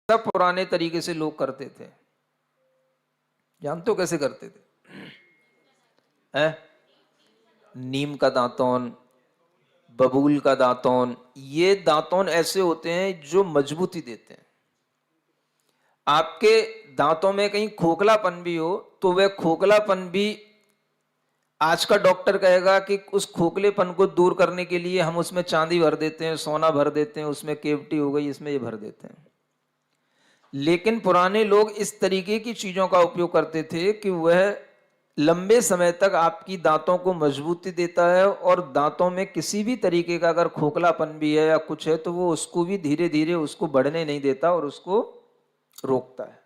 सब पुराने तरीके से लोग करते थे। जानते हो कैसे करते थे? है नीम का दांतन, बबूल का दांतन। ये दांतन ऐसे होते हैं जो मजबूती देते हैं। आपके दांतों में कहीं खोखलापन भी हो तो वह खोखलापन भी, आज का डॉक्टर कहेगा कि उस खोखलेपन को दूर करने के लिए हम उसमें चांदी भर देते हैं, सोना भर देते हैं, उसमें केवटी हो गई, इसमें ये भर देते हैं। लेकिन पुराने लोग इस तरीके की चीजों का उपयोग करते थे कि वह लंबे समय तक आपकी दांतों को मजबूती देता है, और दांतों में किसी भी तरीके का अगर खोखलापन भी है या कुछ है तो वो उसको भी धीरे धीरे उसको बढ़ने नहीं देता और उसको रोकता है।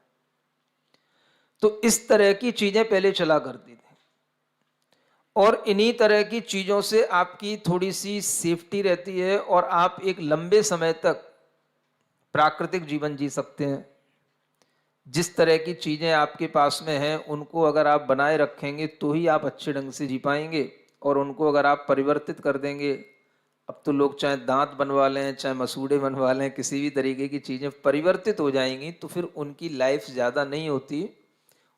तो इस तरह की चीजें पहले चला करती थी, और इन्हीं तरह की चीजों से आपकी थोड़ी सी सेफ्टी रहती है और आप एक लंबे समय तक प्राकृतिक जीवन जी सकते हैं। जिस तरह की चीजें आपके पास में हैं उनको अगर आप बनाए रखेंगे तो ही आप अच्छे ढंग से जी पाएंगे, और उनको अगर आप परिवर्तित कर देंगे, अब तो लोग चाहे दांत बनवा लें चाहे मसूड़े बनवा लें, किसी भी तरीके की चीजें परिवर्तित हो जाएंगी तो फिर उनकी लाइफ ज्यादा नहीं होती,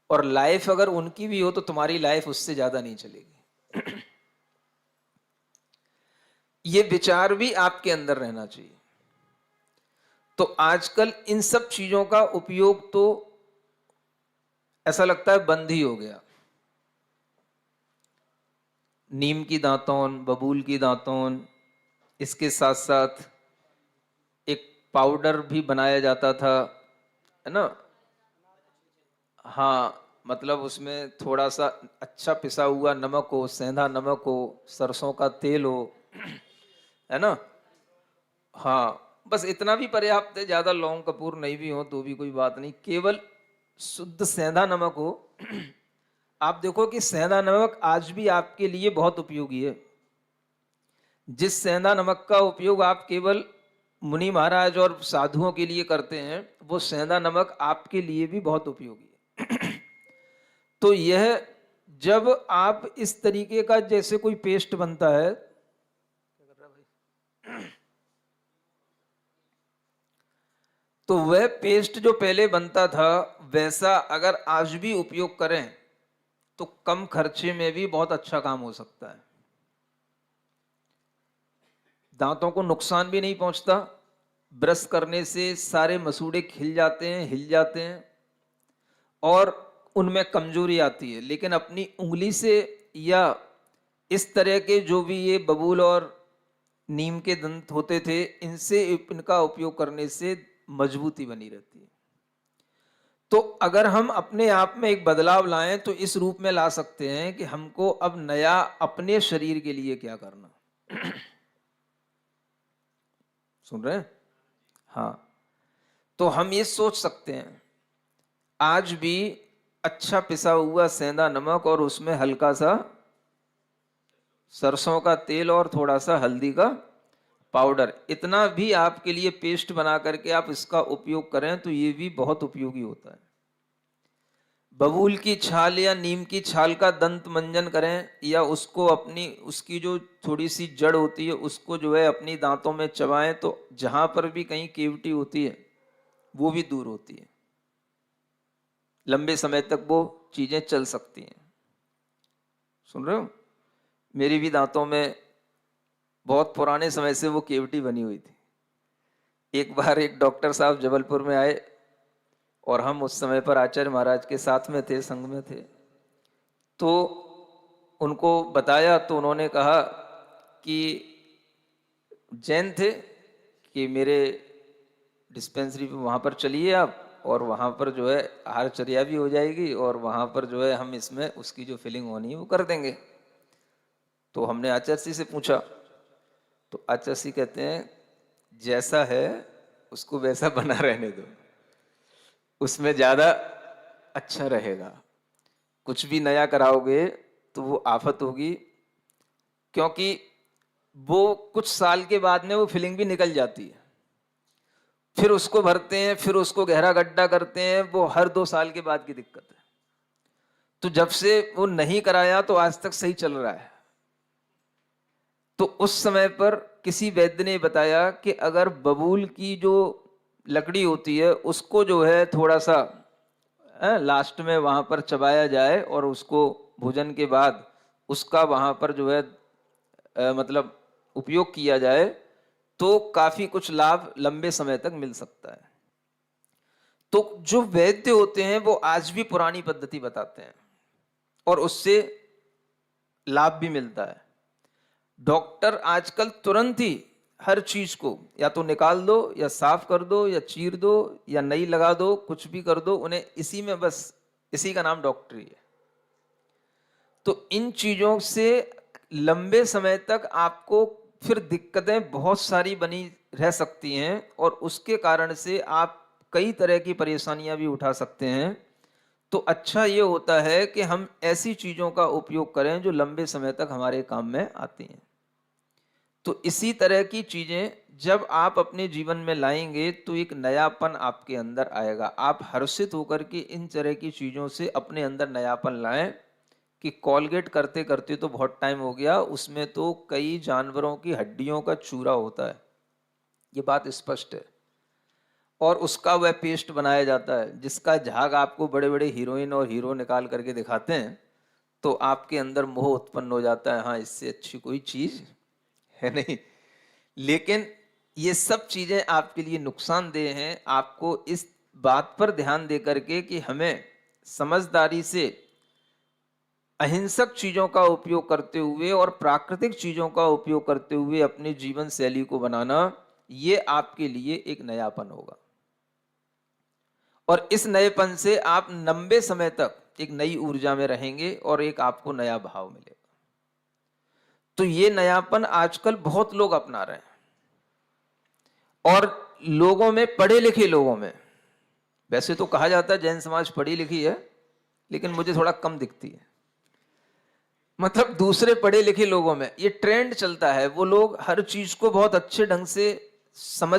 और लाइफ अगर उनकी भी हो तो तुम्हारी लाइफ उससे ज्यादा नहीं चलेगी। ये विचार भी आपके अंदर रहना चाहिए। तो आजकल इन सब चीजों का उपयोग तो ऐसा लगता है बंद ही हो गया। नीम की दांतन, बबूल की दांतन, इसके साथ साथ एक पाउडर भी बनाया जाता था, है ना? हाँ, मतलब उसमें थोड़ा सा अच्छा पिसा हुआ नमक हो, सेंधा नमक हो, सरसों का तेल हो, है ना? हाँ, बस इतना भी पर्याप्त है, ज्यादा लौंग कपूर नहीं भी हो तो भी कोई बात नहीं, केवल शुद्ध सेंधा नमक हो। आप देखो कि सेंधा नमक आज भी आपके लिए बहुत उपयोगी है। जिस सेंधा नमक का उपयोग आप केवल मुनि महाराज और साधुओं के लिए करते हैं, वो सेंधा नमक आपके लिए भी बहुत उपयोगी है। तो यह, जब आप इस तरीके का जैसे कोई पेस्ट बनता है, तो वह पेस्ट जो पहले बनता था वैसा अगर आज भी उपयोग करें तो कम खर्चे में भी बहुत अच्छा काम हो सकता है। दांतों को नुकसान भी नहीं पहुंचता, ब्रश करने से सारे मसूड़े खिल जाते हैं, हिल जाते हैं, और उनमें कमजोरी आती है। लेकिन अपनी उंगली से या इस तरह के जो भी ये बबूल और नीम के दंत होते थे, इनसे इनका उपयोग करने से मजबूती बनी रहती है। तो अगर हम अपने आप में एक बदलाव लाएं तो इस रूप में ला सकते हैं कि हमको अब नया अपने शरीर के लिए क्या करना। सुन रहे हैं? हाँ, तो हम ये सोच सकते हैं, आज भी अच्छा पिसा हुआ सेंधा नमक और उसमें हल्का सा सरसों का तेल और थोड़ा सा हल्दी का पाउडर, इतना भी आपके लिए पेस्ट बना करके आप इसका उपयोग करें तो ये भी बहुत उपयोगी होता है। बबूल की छाल या नीम की छाल का दंत मंजन करें, या उसको अपनी उसकी जो थोड़ी सी जड़ होती है उसको जो है अपनी दांतों में चबाएं, तो जहां पर भी कहीं केविटी होती है वो भी दूर होती है। लंबे समय तक वो चीजें चल सकती हैं। सुन रहे हो? मेरी भी दांतों में बहुत पुराने समय से वो केविटी बनी हुई थी। एक बार एक डॉक्टर साहब जबलपुर में आए, और हम उस समय पर आचार्य महाराज के साथ में थे, संग में थे। तो उनको बताया तो उन्होंने कहा कि जैन थे कि मेरे डिस्पेंसरी पे वहाँ पर चलिए आप, और वहाँ पर जो है आहारचर्या भी हो जाएगी, और वहाँ पर जो है हम इसमें उसकी जो फिलिंग होनी है वो कर देंगे। तो हमने आचार्य जी से पूछा, तो आचार्य जी कहते हैं जैसा है उसको वैसा बना रहने दो, उसमें ज्यादा अच्छा रहेगा। कुछ भी नया कराओगे तो वो आफत होगी, क्योंकि वो कुछ साल के बाद में वो फिलिंग भी निकल जाती है, फिर उसको भरते हैं, फिर उसको गहरा गड्ढा करते हैं, वो हर 2 साल के बाद की दिक्कत है। तो जब से वो नहीं कराया तो आज तक सही चल रहा है। तो उस समय पर किसी वैद्य ने बताया कि अगर बबूल की जो लकड़ी होती है उसको जो है थोड़ा सा लास्ट में वहां पर चबाया जाए और उसको भोजन के बाद उसका वहां पर जो है मतलब उपयोग किया जाए तो काफी कुछ लाभ लंबे समय तक मिल सकता है। तो जो वैद्य होते हैं वो आज भी पुरानी पद्धति बताते हैं और उससे लाभ भी मिलता है। डॉक्टर आजकल तुरंत ही हर चीज को या तो निकाल दो या साफ कर दो या चीर दो या नई लगा दो, कुछ भी कर दो, उन्हें इसी में बस इसी का नाम डॉक्टरी है। तो इन चीजों से लंबे समय तक आपको फिर दिक्कतें बहुत सारी बनी रह सकती हैं और उसके कारण से आप कई तरह की परेशानियां भी उठा सकते हैं। तो अच्छा ये होता है कि हम ऐसी चीजों का उपयोग करें जो लंबे समय तक हमारे काम में आती हैं। तो इसी तरह की चीजें जब आप अपने जीवन में लाएंगे तो एक नयापन आपके अंदर आएगा। आप हर्षित होकर के इन तरह की चीजों से अपने अंदर नयापन लाएं कि कॉलगेट करते करते तो बहुत टाइम हो गया, उसमें तो कई जानवरों की हड्डियों का चूरा होता है, ये बात स्पष्ट है, और उसका वह पेस्ट बनाया जाता है जिसका झाग आपको बड़े बड़े हीरोइन और हीरो निकाल करके दिखाते हैं तो आपके अंदर मोह उत्पन्न हो जाता है, हाँ इससे अच्छी कोई चीज है नहीं। लेकिन ये सब चीजें आपके लिए नुकसानदेह हैं। आपको इस बात पर ध्यान दे करके कि हमें समझदारी से अहिंसक चीजों का उपयोग करते हुए और प्राकृतिक चीजों का उपयोग करते हुए अपनी जीवन शैली को बनाना, ये आपके लिए एक नयापन होगा और इस नएपन से आप लंबे समय तक एक नई ऊर्जा में रहेंगे और एक आपको नया भाव मिलेगा। तो ये नयापन आजकल बहुत लोग अपना रहे हैं और लोगों में, पढ़े लिखे लोगों में, वैसे तो कहा जाता है जैन समाज पढ़ी लिखी है लेकिन मुझे थोड़ा कम दिखती है, मतलब दूसरे पढ़े लिखे लोगों में ये ट्रेंड चलता है। वो लोग हर चीज को बहुत अच्छे ढंग से समझ